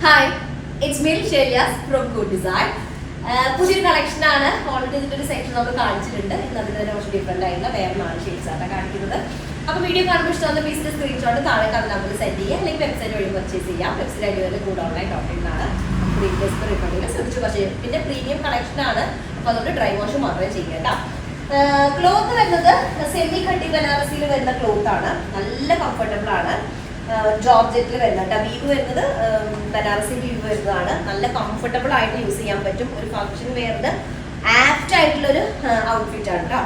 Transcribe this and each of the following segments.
Hi, it's me Sheliyas from good design. പുതിയൊരു collection ആണ്. Already ഇതിന്റെ സെക്ഷൻ നമ്മൾ കാണിച്ചിട്ടുണ്ട്. ഇന്ന് അതിന് തന്നെ കുറച്ച് ഡിഫറെന്റ് ആയിട്ടുള്ള വേറെ 4 ഷെയ്ഡ്സ് ആണ് കാണിക്കുന്നത്. അപ്പോൾ വീഡിയോ കാണുമ്പോൾ ഇഷ്ടമുള്ള പീസിന്റെ സ്ക്രീൻഷോട്ട് താഴെ കാണുന്ന നമ്പറിൽ സെൻഡ് ചെയ്യുക, അല്ലെങ്കിൽ വെബ്സൈറ്റ് വഴി പർച്ചേസ് ചെയ്യാം. വെബ്സൈറ്റ് ഐഡി വരെ കൂടെ ഓൺലൈൻ ടോപ്പിംഗാണ്. ശ്രദ്ധിച്ചു പക്ഷേ പിന്നെ പ്രീമിയം കളക്ഷൻ ആണ്. അപ്പോൾ അതുകൊണ്ട് ഡ്രൈ വാഷ് മാത്രമേ ചെയ്യേണ്ട. ക്ലോത്ത് വരുന്നത് സെമി കട്ടി ബനാറസിയിൽ വരുന്ന ക്ലോത്ത് ആണ്. നല്ല കംഫർട്ടബിൾ ആണ്. ജോർജറ്റിൽ വരുന്നുണ്ട്. വീവ് വരുന്നത് ബനാറസി വീവ് വരുന്നതാണ്. നല്ല കംഫർട്ടബിൾ ആയിട്ട് യൂസ് ചെയ്യാൻ പറ്റും. ഒരു ഫംഗ്ഷൻ വെയറിന് ആപ്റ്റ് ആയിട്ടുള്ള ഒരു ഔട്ട്ഫിറ്റ് ആണ് കേട്ടോ.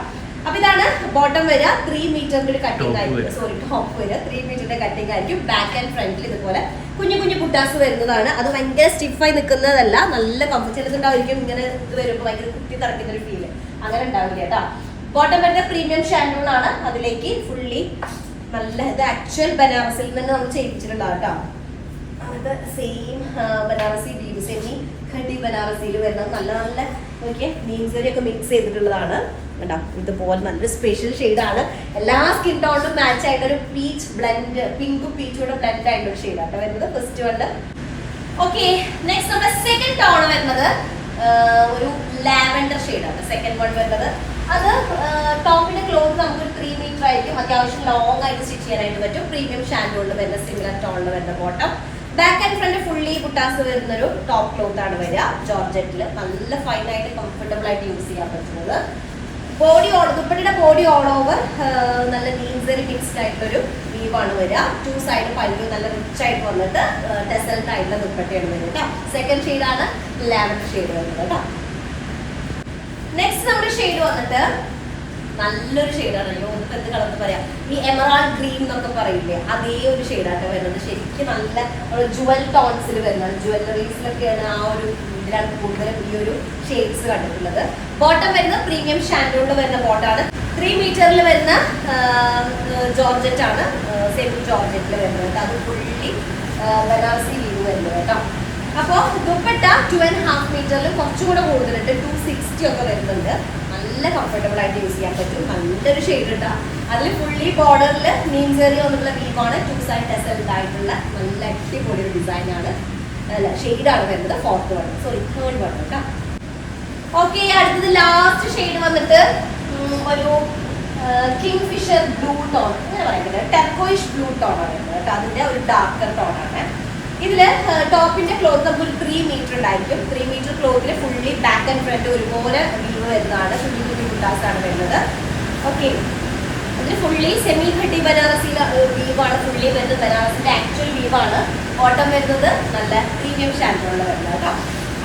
അപ്പൊ ഇതാണ് ബോട്ടം വരിക. 3 മീറ്ററിന്റെ ഒരു കട്ടിങ് ആയിരിക്കും. സോറി, ടോപ്പ് വരിക 3 മീറ്ററിന്റെ കട്ടിങ് ആയിരിക്കും. ബാക്ക് ആൻഡ് ഫ്രണ്ടിൽ ഇതുപോലെ കുഞ്ഞു കുഞ്ഞു ബുട്ടാസ് വരുന്നതാണ്. അത് ഭയങ്കര സ്റ്റിഫായി നിൽക്കുന്നതല്ല. നല്ല കംഫർട്ട്. ചിലതുണ്ടായിരിക്കും ഇങ്ങനെ ഇത് വരുമ്പോൾ ഭയങ്കര കുത്തി തറക്കുന്ന ഒരു ഫീല്. അങ്ങനെ ഉണ്ടാവില്ല കേട്ടോ. ബോട്ടം വരുന്ന പ്രീമിയം ഷാൻഡൂൺ ആണ്. അതിലേക്ക് ഫുള്ളി നല്ല ഇത് ആക്ച്വൽ ബനാറസിൽ നിന്ന് നമ്മൾ ചെയ്യിപ്പിച്ചിട്ടുണ്ടാവും കേട്ടോ. അത് സെയിം ബനാറസി വീവ് സെമി ഖട്ടി ബനാറസിയിൽ വരുന്നത് നല്ല നല്ല നോക്കിയേ മീൻസരിയൊക്കെ മിക്സ് ചെയ്തിട്ടുള്ളതാണ് കേട്ടോ. ഇതുപോലെ നല്ലൊരു സ്പെഷ്യൽ ഷെയ്ഡാണ്. എല്ലാ സ്കിൻ ടോണിലും മാച്ച് ആയിട്ടൊരു പീച്ച് ബ്ലെൻഡ്, പിങ്കും പീച്ചൂടെ ബ്ലെൻഡ് ആയിട്ടൊരു ഷെയ്ഡാട്ടോ വരുന്നത്. First one. ഓക്കെ, നെക്സ്റ്റ് നമ്മുടെ സെക്കൻഡ് ടോൺ വരുന്നത് ഒരു ലാവൻഡർ ഷെയ്ഡാണ്. സെക്കൻഡ് വൺ വരുന്നത് അത് ടോപ്പിന്റെ ക്ലോത്ത് നമുക്കൊരു 3 മീറ്റർ ആയിരിക്കും. അത്യാവശ്യം ലോങ് ആയിട്ട് സ്റ്റിച്ച് ചെയ്യാനായിട്ട് പറ്റും. പ്രീമിയം ഷാൻഡൂണിൽ വരുന്ന സിമിലർ ടോണിൽ വരുന്ന bottom. Back and front fully ബുട്ടാസ് വരുന്നൊരു ടോപ്പ് ക്ലോത്ത് ആണ് വരിക. ജോർജറ്റിൽ നല്ല ഫൈൻ ആയിട്ട് കംഫർട്ടബിൾ ആയിട്ട് യൂസ് ചെയ്യാൻ പറ്റുന്നത്. ബോഡി ദുപ്പട്ടയുടെ ബോഡി ഓൾ ഓവർ നല്ല നീൻസറി മിക്സ്ഡ് ആയിട്ടുള്ളൊരു വീവാണ് വരിക. 2 സൈഡ് പല്ലു നല്ല റിച്ച് ആയിട്ട് വന്നിട്ട് ടെസൽഡ് ആയിട്ടുള്ള ദുപ്പട്ടയാണ് വരുന്നത് കേട്ടോ. സെക്കൻഡ് ഷെയ്ഡാണ് ലാവൻഡർ ഷെയ്ഡ് വരുന്നത് കേട്ടോ. നെക്സ്റ്റ് നമ്മുടെ ഷെയ്ഡ് വന്നിട്ട് നല്ലൊരു ഷെയ്ഡാണ്. അയ്യോ നമുക്ക് എന്ത് കളർന്ന് പറയാം, ഈ എമറാൾഡ് ഗ്രീൻ എന്നൊക്കെ പറയില്ലേ, അതേ ഒരു ഷെയ്ഡായിട്ട് വരുന്നത്. ശരിക്കും നല്ല ജുവൽ ടോൺസിൽ വരുന്നത്. ജുവല്ലറീസിലൊക്കെയാണ് ആ ഒരു ഇതിലാണ് കൂടുതലും ഈ ഒരു ഷെയ്ഡ്സ് കണ്ടിട്ടുള്ളത്. ബോട്ടം വരുന്നത് പ്രീമിയം ഷാൻഡൂണിൽ വരുന്ന ബോട്ടാണ്. 3 മീറ്ററിൽ വരുന്ന ജോർജറ്റ് ആണ്. സെമി ജോർജറ്റിൽ വരുന്നത്. അത് ഫുള്ളി ബനാറസി വീവ് വരുന്നത് കേട്ടോ. അപ്പോൾ ദുപ്പട്ട 2.5 മീറ്ററിൽ കുറച്ചുകൂടെ കൂടുതലുണ്ട്. 260 ഒക്കെ വരുന്നുണ്ട്. നല്ല കംഫർട്ടബിൾ ആയിട്ട് യൂസ് ചെയ്യാൻ പറ്റും. നല്ലൊരു ഷെയ്ഡ് ഇട്ടാ. അതിൽ ഫുള്ളി ബോർഡറിൽ മീൻസറി വന്നിട്ടുള്ള വീവാണ്. 2 സൈഡ് ടെസൽഡ് ആയിട്ടുള്ള നല്ല അടിപൊളി ഒരു ഡിസൈനാണ്. അല്ല ഷെയ്ഡാണ് വരുന്നത്. Fourth one, sorry third one കേട്ടോ. ഓക്കെ, അടുത്തത് ലാസ്റ്റ് ഷെയ്ഡ് വന്നിട്ട് ഒരു കിങ് ഫിഷർ ബ്ലൂ ടോൺ അങ്ങനെ പറയുന്നത്. ടെർക്കോയിഷ് ബ്ലൂ ടോൺ ആണ് വരുന്നത് കേട്ടോ. അതിന്റെ ഒരു ഡാർക്കർ ടോൺ ആണ്. ഇതില് ടോപ്പിന്റെ ക്ലോത്ത് നമുക്ക് ഒരു 3 മീറ്റർ ഉണ്ടായിരിക്കും. 3 മീറ്റർ ക്ലോത്തിൽ ഫുള്ളി ബാക്ക് ആൻഡ് ഫ്രണ്ട് ഒരുപോലെ വീവ് വരുന്നതാണ്. ഫുള്ളി കുട്ടി ബുട്ടാസ് ആണ് വരുന്നത്. ഓക്കെ, അതിൽ ഫുള്ളി സെമി ഖട്ടി ബനാറസി വീവാണ്. ഫുള്ളി വരുന്നത് ബനാറസിന്റെ ആക്ച്വൽ വീവാണ്. ബോട്ടം വരുന്നത് നല്ല പ്രീമിയം ഷാൻഡൂണിൽ വരുന്നത് കേട്ടോ.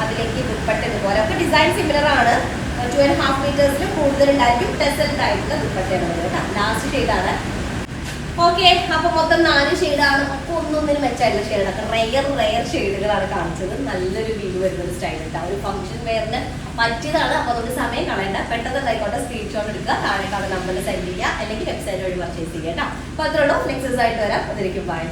അതിലേക്ക് ദുപ്പട്ട ഇതുപോലെ ഒക്കെ ഡിസൈൻ സിമിലർ ആണ്. 2.5 മീറ്റേഴ്സിൽ കൂടുതലുണ്ടായിരിക്കും. ടെസൽഡ് ആയിട്ടുള്ള ദുപ്പട്ടയാണ് വരുന്നത് കേട്ടോ. ലാസ്റ്റ് ഷെയ്ഡാണ്. ഓക്കെ, അപ്പൊ മൊത്തം 4 ഷെയ്ഡാണ്. ഒക്കെ ഒന്നൊന്നിനും മെച്ചായിട്ടുള്ള ഷെയ്ഡാണ്. റെയർ ഷെയ്ഡുകളാണ് കാണിച്ചത്. നല്ലൊരു വീവ് വരുന്നൊരു സ്റ്റൈൽ ഉണ്ടാവും. ഒരു ഫംഗ്ഷൻ വെയറിന് പറ്റിയതാണ്. അപ്പൊ അതുകൊണ്ട് സമയം കളയണ്ട, പെട്ടെന്ന് ആയിക്കോട്ടെ സ്ക്രീൻഷോട്ട് എടുക്കുക, താഴെ കാണുന്ന നമ്പറിൽ സെൻഡ് ചെയ്യുക, അല്ലെങ്കിൽ വെബ്സൈറ്റ് വഴി പർച്ചേസ് ചെയ്യുക കേട്ടോ. അപ്പൊ അത്രേ ഉള്ളൂ. നെക്സ്റ്റ് ആയിട്ട് വരാം. അതിലേക്ക് ബൈ.